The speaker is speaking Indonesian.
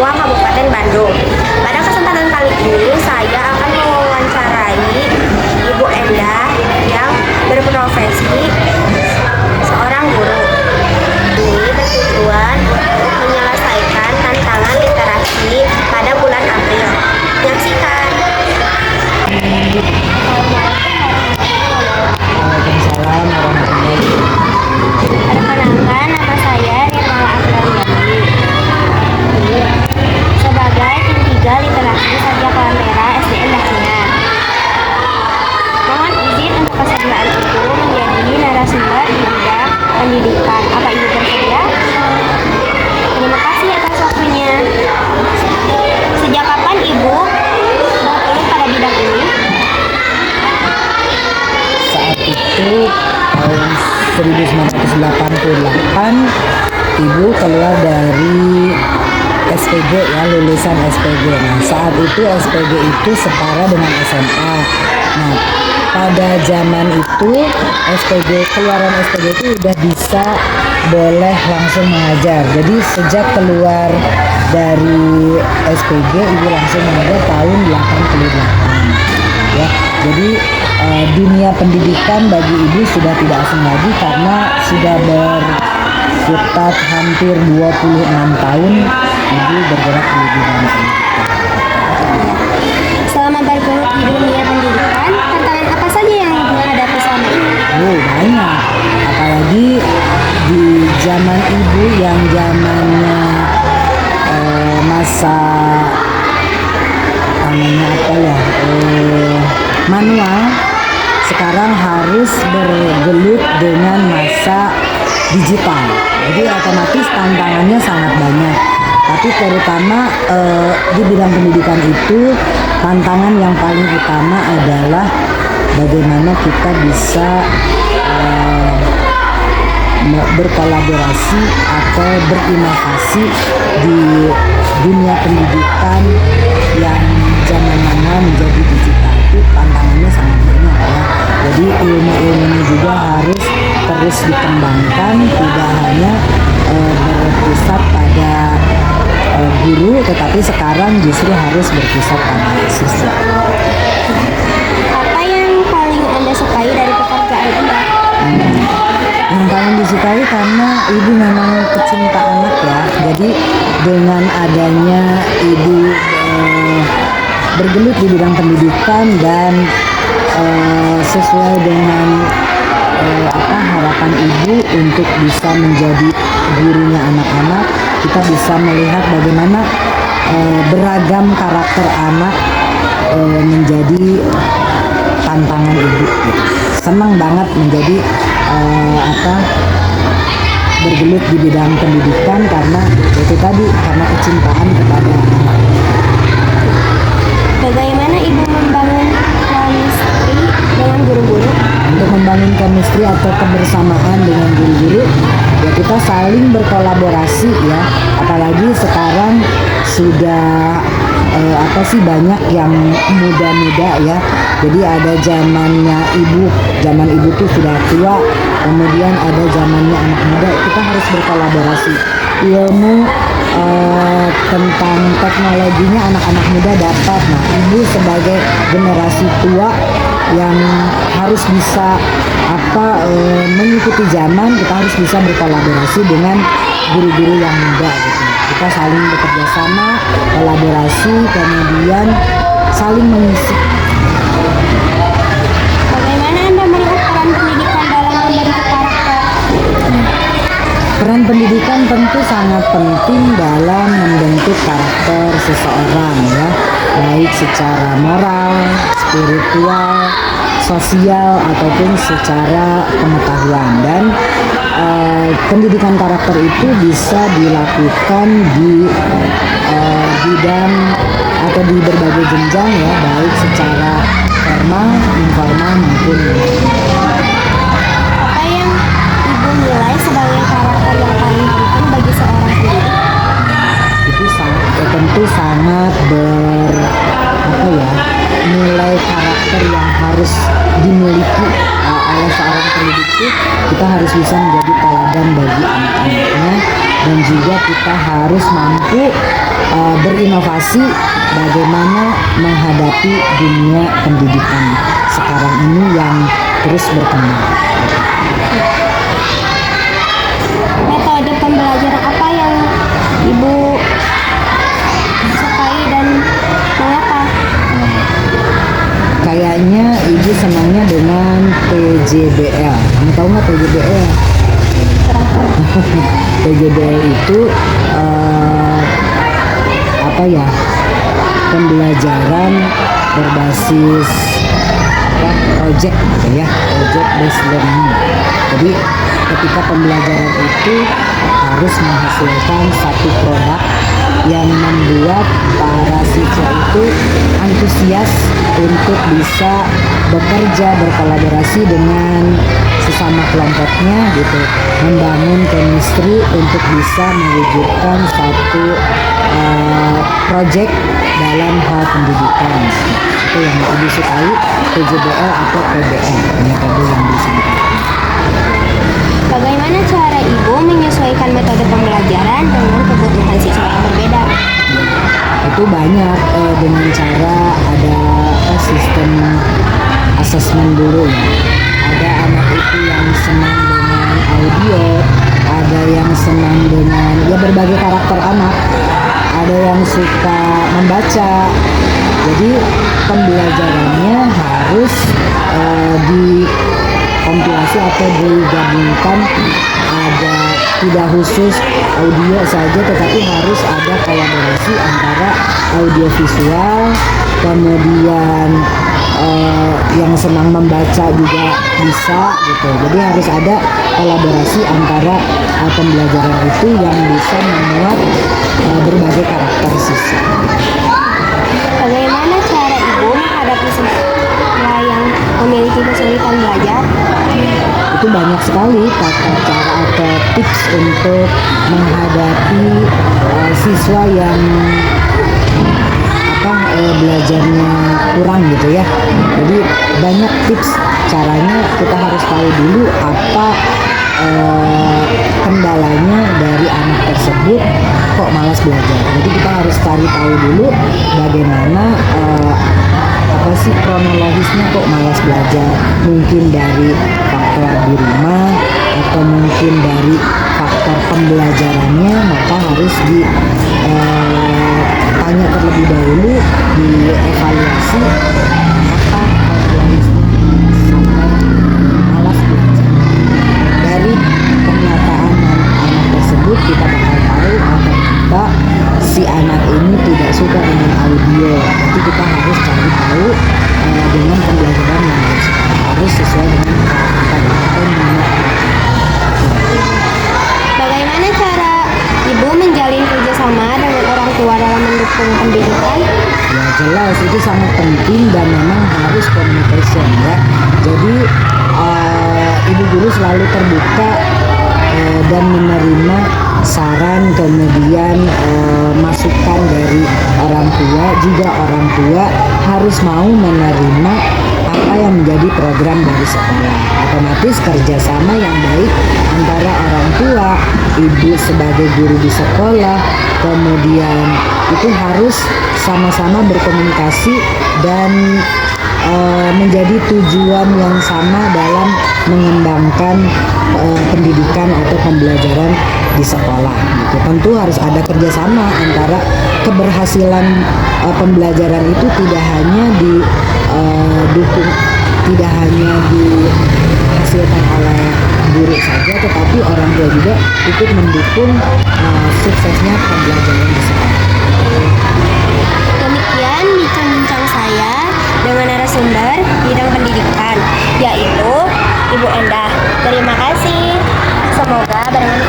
semua Kabupaten Bandung. Pada kesempatan kali ini saya akan mewawancarai Ibu Endah yang berprofesi seorang guru. Ini bertujuan untuk menyelesaikan tantangan literasi pada bulan April. Menyaksikan. Waalaikumsalam warahmatullahi wabarakatuh. Perkenalkan, nama saya Nirmala Apriliani sebagai tim 3 literasi Satya Kelamera SDN Dakian. Mohon izin untuk kesediaan Ibu menjadi narasumber di bidang pendidikan. Apa Ibu bersedia? Terima kasih atas waktunya. Sejak kapan Ibu bergelut pada bidang ini? Saat itu tahun 1988 ibu keluar dari SPG ya, lulusan SPG. Nah, saat itu SPG itu setara dengan SMA. Nah, pada zaman itu keluaran SPG itu udah bisa boleh langsung mengajar. Jadi sejak keluar dari SPG ibu langsung mengajar tahun 88 ya. Jadi dunia pendidikan bagi ibu sudah tidak asing lagi karena sudah berkutat hampir 26 tahun ibu bergerak di bidang pendidikan. Selama bergelut di dunia pendidikan, tantangan apa saja yang Ibu hadapi selama ini? Banyak, apalagi di zaman ibu yang zamannya masa namanya apa ya, manual, sekarang harus bergelut dengan masa digital. Jadi otomatis tantangannya sangat banyak. Tapi terutama di bidang pendidikan itu tantangan yang paling utama adalah bagaimana kita bisa berkolaborasi atau berinovasi di dunia pendidikan yang zaman mana menjadi digital. Itu tantangannya sangat banyak ya. Jadi ilmu-ilmunya juga harus terus dikembangkan, tidak hanya berpusat pada guru, tetapi sekarang justru harus berpusat pada siswa. Apa yang paling Anda sukai dari pekerjaan Anda? Yang paling disukai karena ibu memang pecinta anak ya. Jadi dengan adanya ibu bergelut di bidang pendidikan dan sesuai dengan harapan ibu untuk bisa menjadi gurunya anak-anak, kita bisa melihat bagaimana beragam karakter anak menjadi tantangan ibu. Senang banget menjadi bergelut di bidang pendidikan karena itu tadi, karena kecintaan kepada anak. Bagaimana Ibu membangun chemistry dengan guru-guru? Untuk membangun chemistry atau kebersamaan dengan guru-guru, ya kita saling berkolaborasi ya. Apalagi sekarang sudah banyak yang muda-muda ya. Jadi ada zamannya zaman ibu tuh sudah tua, kemudian ada zamannya anak muda. Kita harus berkolaborasi. Ilmu tentang teknologinya anak-anak muda dapat. Nah, ibu sebagai generasi tua yang harus bisa mengikuti zaman, kita harus bisa berkolaborasi dengan guru-guru yang muda gitu. Kita saling bekerja sama, kolaborasi, kemudian saling mengisi. Bagaimana Anda melihat peran pendidikan dalam membentuk karakter? Peran pendidikan tentu sangat penting dalam membentuk karakter seseorang ya, baik secara moral, spiritual, sosial ataupun secara pengetahuan. Dan pendidikan karakter itu bisa dilakukan di bidang atau di berbagai jenjang ya, baik secara formal, informal maupun Apa yang Ibu nilai sebagai karakter yang paling penting bagi seorang pendidik? itu tentu sangat nilai karakter yang harus dimiliki oleh seorang pendidik itu. Kita harus bisa menjadi teladan bagi anak-anaknya, dan juga kita harus mampu berinovasi bagaimana menghadapi dunia pendidikan sekarang ini yang terus berkembang. Metode pembelajaran apa yang Ibu sukai dan mengapa? Kayaknya Ibu senangnya dengan PJBL. Kamu tahu nggak PJBL? PJBL itu apa ya? Pembelajaran berbasis project gitu ya, project based learning. Jadi ketika pembelajaran itu harus menghasilkan satu produk yang membuat para siswa itu antusias untuk bisa bekerja berkolaborasi dengan sesama kelompoknya gitu, membangun chemistry untuk bisa mewujudkan satu project dalam hal pendidikan. Itu yang lebih sukai PJBL atau PBL, metode yang disampaikan. Bagaimana cara Ibu menyesuaikan metode pembelajaran dengan kebutuhan siswa yang berbeda? Itu banyak dengan cara ada sistem asesmen dulu ya. Ada anak itu yang senang dengan audio, ada yang senang dengan ya berbagai karakter anak, ada yang suka membaca. Jadi pembelajarannya harus dikompilasi atau digabungkan, ada tidak khusus audio saja tetapi harus ada kolaborasi antara audio visual, kemudian yang senang membaca juga bisa gitu. Jadi harus ada kolaborasi antara pembelajaran itu yang bisa memuat berbagai karakter siswa. Bagaimana cara Ibu menghadapi siswa yang memiliki kesulitan belajar? Itu banyak sekali tata cara atau tips untuk menghadapi siswa yang belajarnya kurang gitu ya. Jadi banyak tips caranya. Kita harus tahu dulu apa kendalanya dari anak tersebut kok malas belajar. Jadi kita harus cari tahu dulu bagaimana apa sih kronologisnya kok malas belajar. Mungkin dari faktor di rumah atau mungkin dari faktor pembelajarannya, maka harus ditanya terlebih dahulu, dievaluasi apa kronologisnya sampai malas belajar. Dari pernyataan anak tersebut kita bakal tahu apakah si anak ini tidak suka dengan audio. Nanti kita harus cari tahu dengan pembelajaran yang harus sesuai dengan karakter atau minat. Bagaimana cara Ibu menjalin kerjasama dengan orang tua dalam mendukung pendidikan? Ya jelas itu sangat penting dan memang harus communication ya. Jadi ibu guru selalu terbuka dan menerima saran, kemudian masukan dari orang tua. Juga orang tua harus mau menerima apa yang menjadi program dari sekolah. Otomatis kerjasama yang baik antara orang tua, ibu sebagai guru di sekolah, kemudian itu harus sama-sama berkomunikasi dan menjadi tujuan yang sama dalam mengembangkan pendidikan atau pembelajaran di sekolah gitu. Tentu harus ada kerjasama antara keberhasilan pembelajaran itu tidak hanya didukung, tidak hanya dihasilkan oleh guru saja, tetapi orang tua juga ikut mendukung suksesnya pembelajaran di sekolah. Demikian bincang-bincang saya dengan narasumber bidang pendidikan, yaitu Ibu Endah. Terima kasih. Semoga barengan